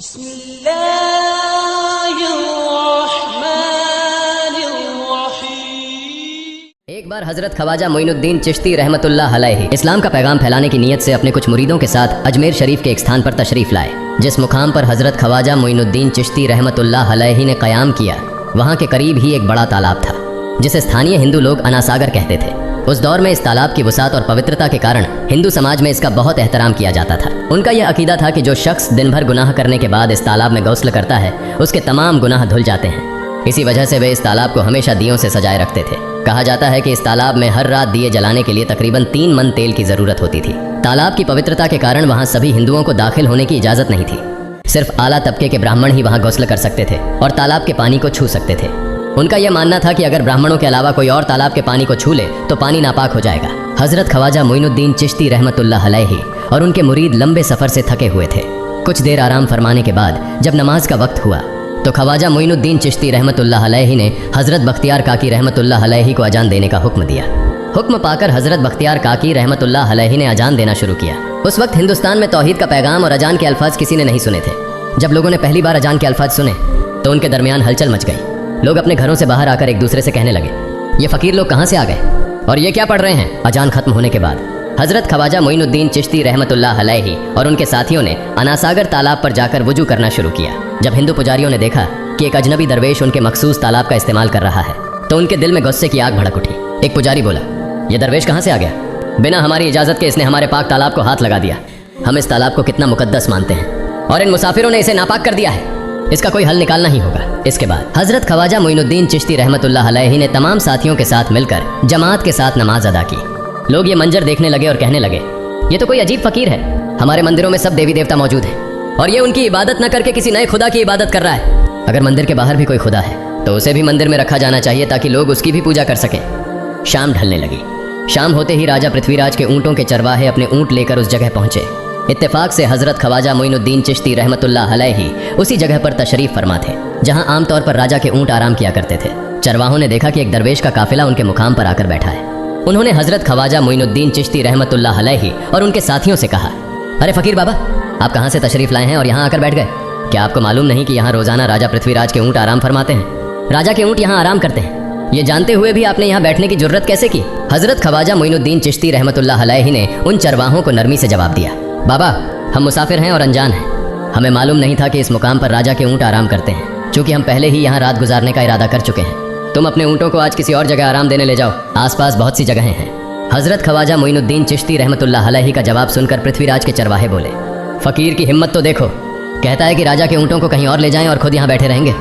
एक बार हजरत ख्वाजा मोइनुद्दीन चिश्ती रहमतुल्लाह अलैहि इस्लाम का पैगाम फैलाने की नीयत से अपने कुछ मुरीदों के साथ अजमेर शरीफ के एक स्थान पर तशरीफ लाए। जिस मुकाम पर हजरत ख्वाजा मोइनुद्दीन चिश्ती रहमतुल्लाह अलैहि ने क़याम किया, वहाँ के करीब ही एक बड़ा तालाब था जिसे स्थानीय हिंदू लोग अनासागर कहते थे। उस दौर में इस तालाब की वसात और पवित्रता के कारण हिंदू समाज में इसका बहुत एहतराम किया जाता था। उनका यह अकीदा था कि जो शख्स दिन भर गुनाह करने के बाद इस तालाब में गौस्ल करता है, उसके तमाम गुनाह धुल जाते हैं। इसी वजह से वे इस तालाब को हमेशा दियों से सजाए रखते थे। कहा जाता है कि इस तालाब में हर रात दिए जलाने के लिए तकरीबन 3 मन तेल की जरूरत होती थी। तालाब की पवित्रता के कारण वहाँ सभी हिंदुओं को दाखिल होने की इजाजत नहीं थी। सिर्फ आला तबके के ब्राह्मण ही वहाँ गौस्ल कर सकते थे और तालाब के पानी को छू सकते थे। उनका यह मानना था कि अगर ब्राह्मणों के अलावा कोई और तालाब के पानी को छू ले तो पानी नापाक हो जाएगा। हजरत ख्वाजा मोइनुद्दीन चिश्ती रहमतुल्लाह अलैहि और उनके मुरीद लंबे सफर से थके हुए थे। कुछ देर आराम फरमाने के बाद जब नमाज का वक्त हुआ तो ख्वाजा मोइनुद्दीन चिश्ती रहमतुल्लाह अलैहि ने हजरत बख्तियार काकी रहमतुल्लाह अलैहि को अजान देने का हुक्म दिया। हुक्म पाकर हजरत बख्तियार काकी रहमतुल्लाह अलैहि ने अजान देना शुरू किया। उस वक्त हिंदुस्तान में तौहीद का पैगाम और अजान के अल्फाज किसी ने नहीं सुने थे। जब लोगों ने पहली बार अजान के अल्फाज सुने तो उनके दरमियान हलचल मच गई। लोग अपने घरों से बाहर आकर एक दूसरे से कहने लगे, ये फकीर लोग कहाँ से आ गए और ये क्या पढ़ रहे हैं। अजान खत्म होने के बाद हजरत ख्वाजा मोइनुद्दीन चिश्ती रहमतुल्लाह अलैहि और उनके साथियों ने अनासागर तालाब पर जाकर वुजू करना शुरू किया। जब हिंदू पुजारियों ने देखा कि एक अजनबी दरवेश उनके मखसूस तालाब का इस्तेमाल कर रहा है तो उनके दिल में गुस्से की आग भड़क उठी। एक पुजारी बोला, ये दरवेश कहाँ से आ गया? बिना हमारी इजाज़त के इसने हमारे पाक तालाब को हाथ लगा दिया। हम इस तालाब को कितना मुकद्दस मानते हैं और इन मुसाफिरों ने इसे नापाक कर दिया है। इसका कोई हल निकालना ही होगा। इसके बाद हजरत ख्वाजा मोइनुद्दीन चिश्ती रहमतुल्लाह अलैहि ने तमाम साथियों के साथ मिलकर जमात के साथ नमाज अदा की। लोग ये मंजर देखने लगे और कहने लगे, ये तो कोई अजीब फकीर है। हमारे मंदिरों में सब देवी देवता मौजूद हैं और ये उनकी इबादत न करके किसी नए खुदा की इबादत कर रहा है। अगर मंदिर के बाहर भी कोई खुदा है तो उसे भी मंदिर में रखा जाना चाहिए ताकि लोग उसकी भी पूजा कर सकें। शाम ढलने लगी। शाम होते ही राजा पृथ्वीराज के ऊँटों के चरवाहे अपने ऊँट लेकर उस जगह पहुंचे। इत्तेफाक से हजरत ख्वाजा मोइनुद्दीन चिश्ती रहमतुल्लाह अलैहि उसी जगह पर तशरीफ फरमा थे जहां आमतौर पर राजा के ऊँट आराम किया करते थे। चरवाहों ने देखा कि एक दरवेश का काफिला उनके मुकाम पर आकर बैठा है। उन्होंने हजरत ख्वाजा मोइनुद्दीन चिश्ती रहमतुल्लाह अलैहि और उनके साथियों से कहा, अरे फकीर बाबा, आप कहाँ से तशरीफ लाए हैं और यहाँ आकर बैठ गए? क्या आपको मालूम नहीं कि यहाँ रोजाना राजा पृथ्वीराज के ऊँट आराम फरमाते हैं? राजा के ऊँट यहाँ आराम करते हैं। ये जानते हुए भी आपने यहाँ बैठने की जुर्रत कैसे की? हजरत ख्वाजा मोइनुद्दीन चिश्ती रहमतुल्लाह अलैहि ने उन चरवाहों को नरमी से जवाब दिया, बाबा, हम मुसाफिर हैं और अनजान हैं। हमें मालूम नहीं था कि इस मुकाम पर राजा के ऊँट आराम करते हैं। चूँकि हम पहले ही यहाँ रात गुजारने का इरादा कर चुके हैं, तुम अपने ऊँटों को आज किसी और जगह आराम देने ले जाओ। आसपास बहुत सी जगहें हैं। हजरत ख्वाजा मोइनुद्दीन चिश्ती रहमतुल्लाह अलैहि का जवाब सुनकर पृथ्वीराज के चरवाहे बोले, फकीर की हिम्मत तो देखो, कहता है कि राजा के ऊँटों को कहीं और ले जाएं और खुद यहाँ बैठे रहेंगे।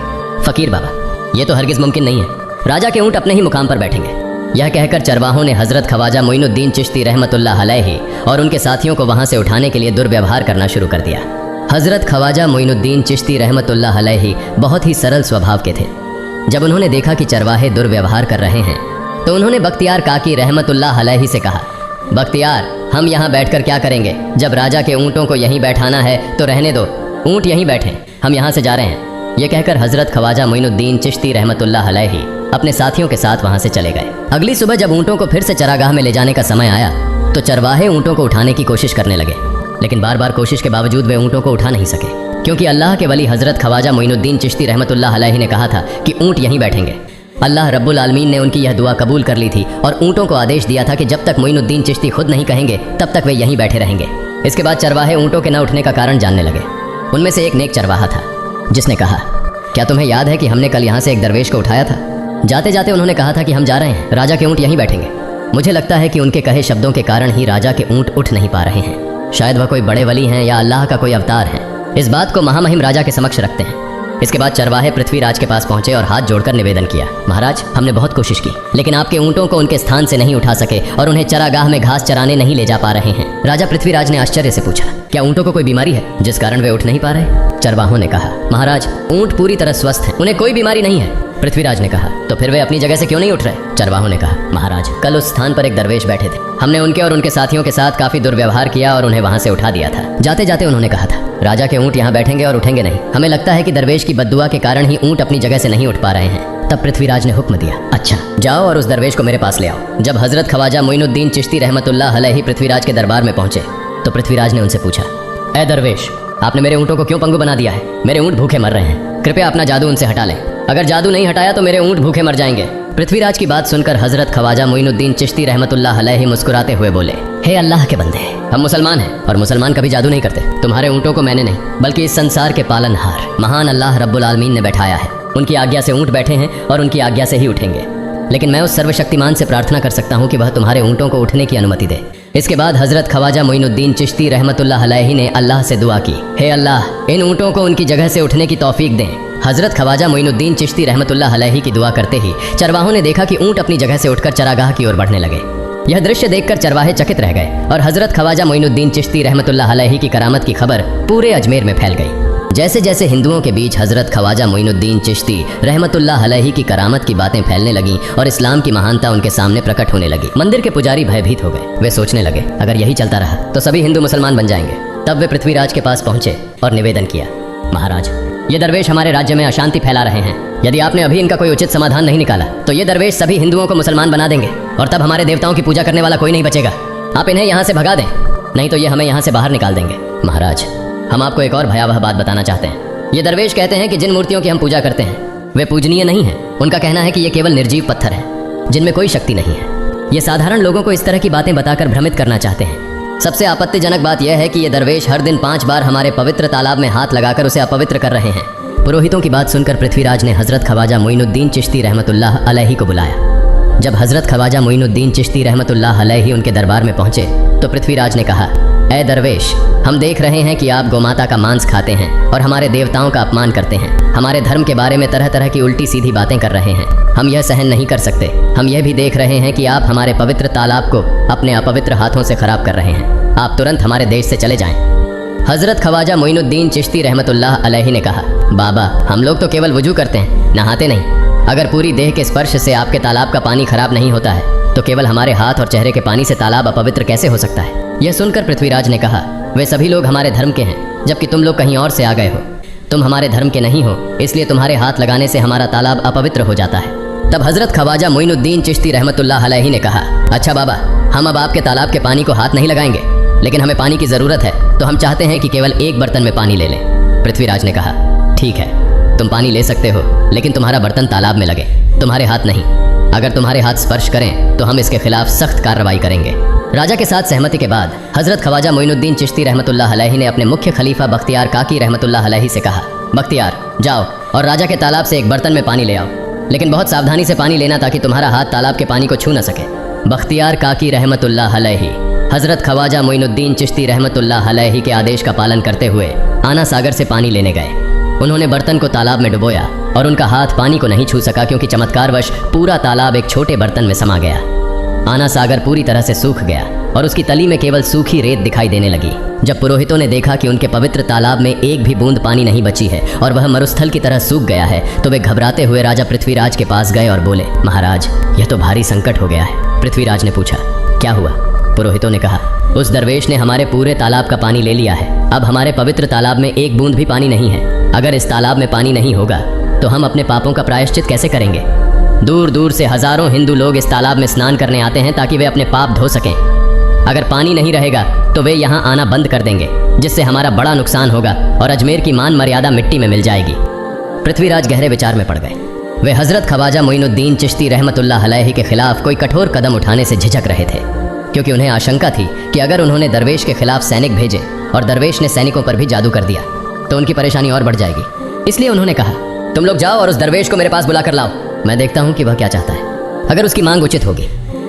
फकीर बाबा, ये तो हरगिज़ मुमकिन नहीं है। राजा के ऊँट अपने ही मुकाम पर बैठेंगे। यह कहकर चरवाहों ने हजरत ख्वाजा मोइनुद्दीन चिश्ती रहमतुल्लाह अलैहि और उनके साथियों को वहाँ से उठाने के लिए दुर्व्यवहार करना शुरू कर दिया। हजरत ख्वाजा मोइनुद्दीन चिश्ती रहमतुल्लाह अलैहि बहुत ही सरल स्वभाव के थे। जब उन्होंने देखा कि चरवाहे दुर्व्यवहार कर रहे हैं तो उन्होंने बख्तियार काकी रहमतुल्लाह अलैहि से कहा, बख्तियार, हम यहाँ बैठकर क्या करेंगे? जब राजा के ऊँटों को यहीं बैठाना है तो रहने दो, ऊँट यहीं बैठें, हम यहाँ से जा रहे हैं। ये कहकर हजरत ख्वाजा मोइनुद्दीन चिश्ती रहमतुल्लाह अलैहि अपने साथियों के साथ वहाँ से चले गए। अगली सुबह जब ऊँटों को फिर से चरागाह में ले जाने का समय आया तो चरवाहे ऊँटों को उठाने की कोशिश करने लगे, लेकिन बार बार कोशिश के बावजूद वे ऊँटों को उठा नहीं सके, क्योंकि अल्लाह के वली हजरत ख्वाजा मोइनुद्दीन चिश्ती रहमतुल्लाह अलैहि ने कहा था कि ऊँट यहीं बैठेंगे। अल्लाह रब्बुल आलमीन ने उनकी यह दुआ कबूल कर ली थी और ऊँटों को आदेश दिया था कि जब तक मोइनुद्दीन चिश्ती खुद नहीं कहेंगे तब तक वे यहीं बैठे रहेंगे। इसके बाद चरवाहे ऊँटों के न उठने का कारण जानने लगे। उनमें से एक नेक चरवाहा था जिसने कहा, क्या तुम्हें याद है कि हमने कल यहाँ से एक दरवेश को उठाया था? जाते जाते उन्होंने कहा था कि हम जा रहे हैं, राजा के ऊँट यहीं बैठेंगे। मुझे लगता है कि उनके कहे शब्दों के कारण ही राजा के ऊँट उठ नहीं पा रहे हैं। शायद वह कोई बड़े वली हैं या अल्लाह का कोई अवतार है। इस बात को महामहिम राजा के समक्ष रखते हैं। इसके बाद चरवाहे पृथ्वीराज के पास पहुंचे और हाथ जोड़कर निवेदन किया, महाराज, हमने बहुत कोशिश की लेकिन आपके ऊँटों को उनके स्थान से नहीं उठा सके और उन्हें चरागाह में घास चराने नहीं ले जा पा रहे हैं। राजा पृथ्वीराज ने आश्चर्य से पूछा, क्या ऊँटों को कोई बीमारी है जिस कारण वे उठ नहीं पा रहे? चरवाहों ने कहा, महाराज, ऊँट पूरी तरह स्वस्थ हैं, उन्हें कोई बीमारी नहीं है। पृथ्वीराज ने कहा, तो फिर वे अपनी जगह से क्यों नहीं उठ रहे? चरवाहों ने कहा, महाराज, कल उस स्थान पर एक दरवेश बैठे थे। हमने उनके और उनके साथियों के साथ काफी दुर्व्यवहार किया और उन्हें वहां से उठा दिया था। जाते जाते उन्होंने कहा था, राजा के ऊँट यहाँ बैठेंगे और उठेंगे नहीं। हमें लगता है कि दरवेश की बद्दुआ के कारण ही ऊँट अपनी जगह से नहीं उठ पा रहे हैं। तब पृथ्वीराज ने हुक्म दिया, अच्छा, जाओ और उस दरवेश को मेरे पास ले आओ। जब हजरत ख्वाजा मोइनुद्दीन चिश्ती रहमतुल्लाह अलैहि पृथ्वीराज के दरबार में पहुंचे तो पृथ्वीराज ने उनसे पूछा, ए दरवेश, आपने मेरे ऊँटों को क्यों पंगु बना दिया है? मेरे ऊँट भूखे मर रहे हैं, कृपया अपना जादू उनसे हटा लें। अगर जादू नहीं हटाया तो मेरे ऊँट भूखे मर जाएंगे। पृथ्वीराज की बात सुनकर हजरत ख्वाजा मोइनुद्दीन चिश्ती रहमतुल्लाह अलैहि मुस्कुराते हुए बोले, हे अल्लाह के बंदे, हम मुसलमान हैं और मुसलमान कभी जादू नहीं करते। तुम्हारे ऊँटों को मैंने नहीं बल्कि इस संसार के पालनहार महान अल्लाह रब्बुल आलमीन ने बैठाया है। उनकी आज्ञा से ऊँट बैठे हैं और उनकी आज्ञा से ही उठेंगे। लेकिन मैं उस सर्वशक्तिमान से प्रार्थना कर सकता हूँ कि वह तुम्हारे ऊँटों को उठने की अनुमति दे। इसके बाद हजरत ख्वाजा मोइनुद्दीन चिश्ती रहमतुल्लाह अलैहि ने अल्लाह से दुआ की, हे अल्लाह, इन ऊँटों को उनकी जगह से उठने की तौफीक दें। हजरत ख्वाजा मोइनुद्दीन चिश्ती रहमतुल्लाह अलैहि की दुआ करते ही चरवाहों ने देखा कि ऊँट अपनी जगह से उठकर चरागाह की ओर बढ़ने लगे। यह दृश्य देखकर चरवाहे चकित रह गए और हजरत ख्वाजा मोइनुद्दीन चिश्ती रहमतुल्लाह अलैहि की करामत की खबर पूरे अजमेर में फैल गई। जैसे जैसे हिंदुओं के बीच हजरत ख्वाजा मोइनुद्दीन चिश्ती रहमतुल्लाह अलैहि की करामत की बातें फैलने लगीं और इस्लाम की महानता उनके सामने प्रकट होने लगी, मंदिर के पुजारी भयभीत हो गए। वे सोचने लगे, अगर यही चलता रहा तो सभी हिंदू मुसलमान बन जाएंगे। तब वे पृथ्वीराज के पास पहुंचे और निवेदन किया, महाराज, ये दरवेश हमारे राज्य में अशांति फैला रहे हैं। यदि आपने अभी इनका कोई उचित समाधान नहीं निकाला तो ये दरवेश सभी हिंदुओं को मुसलमान बना देंगे और तब हमारे देवताओं की पूजा करने वाला कोई नहीं बचेगा। आप इन्हें यहाँ से भगा दें, नहीं तो ये हमें यहाँ से बाहर निकाल देंगे। महाराज, हम आपको एक और भयावह बात बताना चाहते हैं। ये दरवेश कहते हैं कि जिन मूर्तियों की हम पूजा करते हैं वे पूजनीय नहीं हैं। उनका कहना है कि ये केवल निर्जीव पत्थर हैं जिनमें कोई शक्ति नहीं है। ये साधारण लोगों को इस तरह की बातें बताकर भ्रमित करना चाहते हैं। सबसे आपत्तिजनक बात यह है कि ये दरवेश हर दिन 5 बार हमारे पवित्र तालाब में हाथ लगाकर उसे अपवित्र कर रहे हैं। पुरोहितों की बात सुनकर पृथ्वीराज ने हजरत ख्वाजा मोइनुद्दीन चिश्ती रहमतुल्लाह अलैहि को बुलाया। जब हजरत ख्वाजा मोइनुद्दीन चिश्ती रहमतुल्लाह अलैहि उनके दरबार में पहुंचे तो पृथ्वीराज ने कहा, ऐ दरवेश, हम देख रहे हैं कि आप गोमाता का मांस खाते हैं और हमारे देवताओं का अपमान करते हैं। हमारे धर्म के बारे में तरह तरह की उल्टी सीधी बातें कर रहे हैं। हम यह सहन नहीं कर सकते। हम यह भी देख रहे हैं कि आप हमारे पवित्र तालाब को अपने अपवित्र हाथों से खराब कर रहे हैं। आप तुरंत हमारे देश से चले जाएं। हजरत ख्वाजा मोइनुद्दीन चिश्ती रहमतुल्लाह अलैहि ने कहा, बाबा, हम लोग तो केवल वुजू करते हैं, नहाते नहीं। अगर पूरी देह के स्पर्श से आपके तालाब का पानी खराब नहीं होता है तो केवल हमारे हाथ और चेहरे के पानी से तालाब अपवित्र कैसे हो सकता है? यह सुनकर पृथ्वीराज ने कहा, वे सभी लोग हमारे धर्म के हैं जबकि तुम लोग कहीं और से आ गए हो। तुम हमारे धर्म के नहीं हो, इसलिए तुम्हारे हाथ लगाने से हमारा तालाब अपवित्र हो जाता है। तब हजरत ख्वाजा मोइनुद्दीन चिश्ती रहमतुल्लाह अलैहि ने कहा, अच्छा बाबा, हम अब आपके तालाब के पानी को हाथ नहीं लगाएंगे, लेकिन हमें पानी की ज़रूरत है तो हम चाहते हैं कि केवल एक बर्तन में पानी ले लें। पृथ्वीराज ने कहा, ठीक है, तुम पानी ले सकते हो, लेकिन तुम्हारा बर्तन तालाब में लगे, तुम्हारे हाथ नहीं। अगर तुम्हारे हाथ स्पर्श करें तो हम इसके खिलाफ सख्त कार्रवाई करेंगे। राजा के साथ सहमति के बाद हजरत ख्वाजा मोइनुद्दीन चिश्ती रहमतुल्लाह अलैहि ने अपने मुख्य खलीफा बख्तियार काकी रहमतुल्लाह अलैहि से कहा, बख्तियार, जाओ और राजा के तालाब से एक बर्तन में पानी ले आओ, लेकिन बहुत सावधानी से पानी लेना ताकि तुम्हारा हाथ तालाब के पानी को छू न सके। बख्तियार काकी रहमतुल्लाह अलैहि हजरत ख्वाजा मोइनुद्दीन चिश्ती रहमतुल्लाह अलैहि के आदेश का पालन करते हुए आना सागर से पानी लेने गए। उन्होंने बर्तन को तालाब में डुबोया और उनका हाथ पानी को नहीं छू सका क्योंकि चमत्कारवश पूरा तालाब एक छोटे बर्तन में समा गया। आना सागर पूरी तरह से सूख गया और उसकी तली में केवल सूखी रेत दिखाई देने लगी। जब पुरोहितों ने देखा कि उनके पवित्र तालाब में एक भी बूंद पानी नहीं बची है और वह मरुस्थल की तरह सूख गया है तो वे घबराते हुए राजा पृथ्वीराज के पास गए और बोले, महाराज, यह तो भारी संकट हो गया है। पृथ्वीराज ने पूछा, क्या हुआ? पुरोहितों ने कहा, उस दरवेश ने हमारे पूरे तालाब का पानी ले लिया है। अब हमारे पवित्र तालाब में एक बूंद भी पानी नहीं है। अगर इस तालाब में पानी नहीं होगा तो हम अपने पापों का प्रायश्चित कैसे करेंगे? दूर दूर से हजारों हिंदू लोग इस तालाब में स्नान करने आते हैं ताकि वे अपने पाप धो सकें। अगर पानी नहीं रहेगा तो वे यहाँ आना बंद कर देंगे, जिससे हमारा बड़ा नुकसान होगा और अजमेर की मान मर्यादा मिट्टी में मिल जाएगी। पृथ्वीराज गहरे विचार में पड़ गए। वे हजरत ख्वाजा मोइनुद्दीन चिश्ती रहमतुल्लाह अलैहि के खिलाफ कोई कठोर कदम उठाने से झिझक रहे थे, क्योंकि उन्हें आशंका थी कि अगर उन्होंने दरवेश के खिलाफ सैनिक भेजे और दरवेश ने सैनिकों पर भी जादू कर दिया तो उनकी परेशानी और बढ़ जाएगी। इसलिए उन्होंने कहा, तुम लोग जाओ और उस दरवेश को मेरे पास बुला कर लाओ। मैं देखता हूँ कि वह क्या चाहता है। अगर उसकी मांग उचित होगी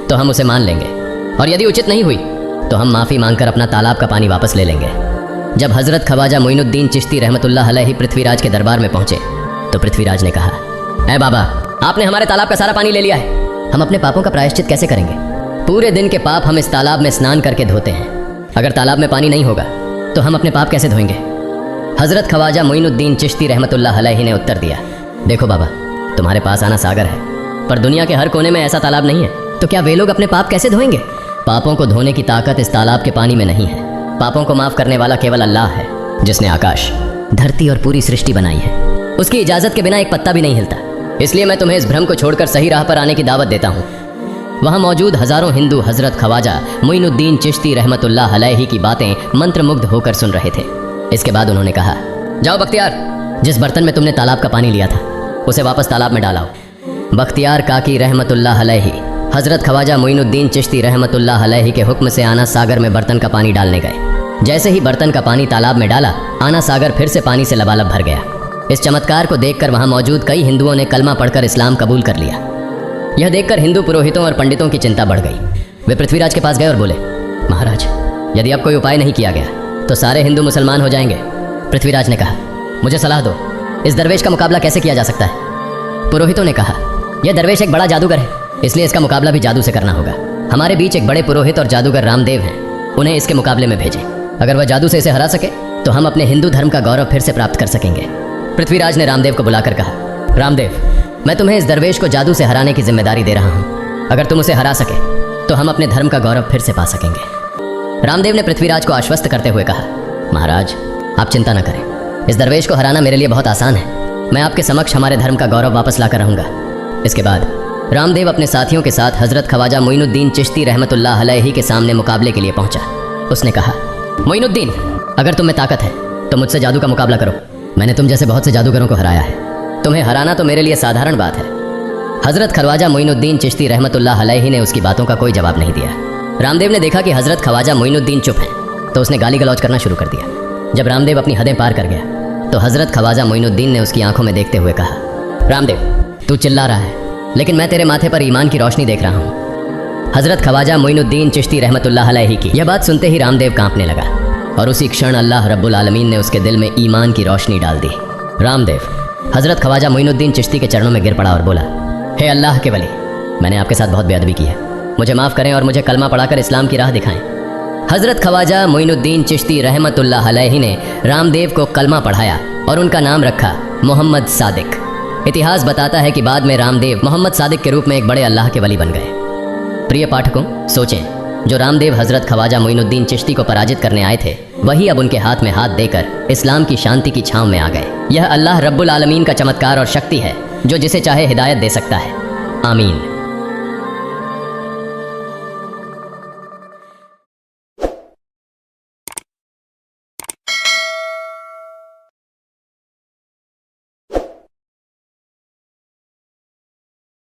तो हम उसे मान लेंगे, और यदि उचित नहीं हुई तो हम माफ़ी मांगकर अपना तालाब का पानी वापस ले लेंगे। जब हजरत ख्वाजा मोइनुद्दीन चिश्ती रहमतुल्लाह अलैहि पृथ्वीराज के दरबार में पहुंचे तो पृथ्वीराज ने कहा, ऐ बाबा, आपने हमारे तालाब का सारा पानी ले लिया है। हम अपने पापों का प्रायश्चित कैसे करेंगे? पूरे दिन के पाप हम इस तालाब में स्नान करके धोते हैं। अगर तालाब में पानी नहीं होगा तो हम अपने पाप कैसे धोएंगे? हजरत ख्वाजा मोइनुद्दीन चिश्ती रहमतुल्लाह अलैहि ने उत्तर दिया, देखो बाबा, तुम्हारे पास आना सागर है, पर दुनिया के हर कोने में ऐसा तालाब नहीं है, तो क्या वे लोग अपने पाप कैसे धोएंगे? पापों को धोने की ताकत इस तालाब के पानी में नहीं है। पापों को माफ करने वाला केवल अल्लाह है, जिसने आकाश, धरती और पूरी सृष्टि बनाई है। उसकी इजाजत के बिना एक पत्ता भी नहीं हिलता। इसलिए मैं तुम्हें इस भ्रम को छोड़कर सही राह पर आने की दावत देता हूँ। वहाँ मौजूद हजारों हिंदू हजरत ख्वाजा मोइनुद्दीन चिश्ती रहमतुल्लाह अलैहि की बातें मंत्रमुग्ध होकर सुन रहे थे। इसके बाद उन्होंने कहा, जाओ बख्तियार, जिस बर्तन में तुमने तालाब का पानी लिया था उसे वापस तालाब में डालाओ। बख्तियार काकी रहमतुल्लाह अलैहि हज़रत ख्वाजा मोइनुद्दीन चिश्ती रहमतुल्लाह अलैहि के हुक्म से आना सागर में बर्तन का पानी डालने गए। जैसे ही बर्तन का पानी तालाब में डाला, आना सागर फिर से पानी से लबालब भर गया। इस चमत्कार को देखकर वहाँ मौजूद कई हिंदुओं ने कलमा पढ़कर इस्लाम कबूल कर लिया। यह देखकर हिंदू पुरोहितों और पंडितों की चिंता बढ़ गई। वे पृथ्वीराज के पास गए और बोले, महाराज, यदि अब कोई उपाय नहीं किया गया तो सारे हिंदू मुसलमान हो जाएंगे। पृथ्वीराज ने कहा, मुझे सलाह दो, इस दरवेश का मुकाबला कैसे किया जा सकता है? पुरोहितों ने कहा, यह दरवेश एक बड़ा जादूगर है, इसलिए इसका मुकाबला भी जादू से करना होगा। हमारे बीच एक बड़े पुरोहित और जादूगर रामदेव हैं, उन्हें इसके मुकाबले में भेजें। अगर वह जादू से इसे हरा सके तो हम अपने हिंदू धर्म का गौरव फिर से प्राप्त कर सकेंगे। पृथ्वीराज ने रामदेव को बुलाकर कहा, रामदेव, मैं तुम्हें इस दरवेश को जादू से हराने की जिम्मेदारी दे रहा हूँ। अगर तुम उसे हरा सके तो हम अपने धर्म का गौरव फिर से पा सकेंगे। रामदेव ने पृथ्वीराज को आश्वस्त करते हुए कहा, महाराज, आप चिंता न करें, इस दरवेश को हराना मेरे लिए बहुत आसान है। मैं आपके समक्ष हमारे धर्म का गौरव वापस लाकर रहूँगा। इसके बाद रामदेव अपने साथियों के साथ हज़रत ख्वाजा मोइनुद्दीन चिश्ती रहमतुल्लाह अलैहि के सामने मुकाबले के लिए पहुंचा। उसने कहा, मोइनुद्दीन, अगर तुम में ताकत है तो मुझसे जादू का मुकाबला करो। मैंने तुम जैसे बहुत से जादूगरों को हराया है, तुम्हें हराना तो मेरे लिए साधारण बात है। हज़रत ख्वाजा मोइनुद्दीन चिश्ती रहमतुल्लाह अलैहि ने उसकी बातों का कोई जवाब नहीं दिया। रामदेव ने देखा कि हज़रत ख्वाजा मोइनुद्दीन चुप हैं, तो उसने गाली गलौज करना शुरू कर दिया। जब रामदेव अपनी हदें पार कर गया तो हज़रत ख्वाजा मोइनुद्दीन ने उसकी आंखों में देखते हुए कहा, रामदेव, तू चिल्ला रहा है लेकिन मैं तेरे माथे पर ईमान की रोशनी देख रहा हूँ। हज़रत ख्वाजा मोइनुद्दीन चिश्ती रहमतुल्लाह अलैहि की यह बात सुनते ही रामदेव कांपने लगा और उसी क्षण अल्लाह रब्बुल आलमीन ने उसके दिल में ईमान की रोशनी डाल दी। रामदेव हज़रत ख्वाजा मोइनुद्दीन चिश्ती के चरणों में गिर पड़ा और बोला, हे अल्लाह के वली, मैंने आपके साथ बहुत बेअदबी की है, मुझे माफ़ करें और मुझे कलमा पढ़ाकर इस्लाम की राह दिखाएं। हज़रत ख्वाजा मोइनुद्दीन चिश्ती रहमतुल्लाह अलैहि ने रामदेव को कलमा पढ़ाया और उनका नाम रखा मोहम्मद सादिक। इतिहास बताता है कि बाद में रामदेव मोहम्मद सादिक के रूप में एक बड़े अल्लाह के वली बन गए। प्रिय पाठकों, सोचें, जो रामदेव हज़रत ख्वाजा मोइनुद्दीन चिश्ती को पराजित करने आए थे, वही अब उनके हाथ में हाथ देकर इस्लाम की शांति की छांव में आ गए। यह अल्लाह रब्बुल आलमीन का चमत्कार और शक्ति है जो जिसे चाहे हिदायत दे सकता है। आमीन।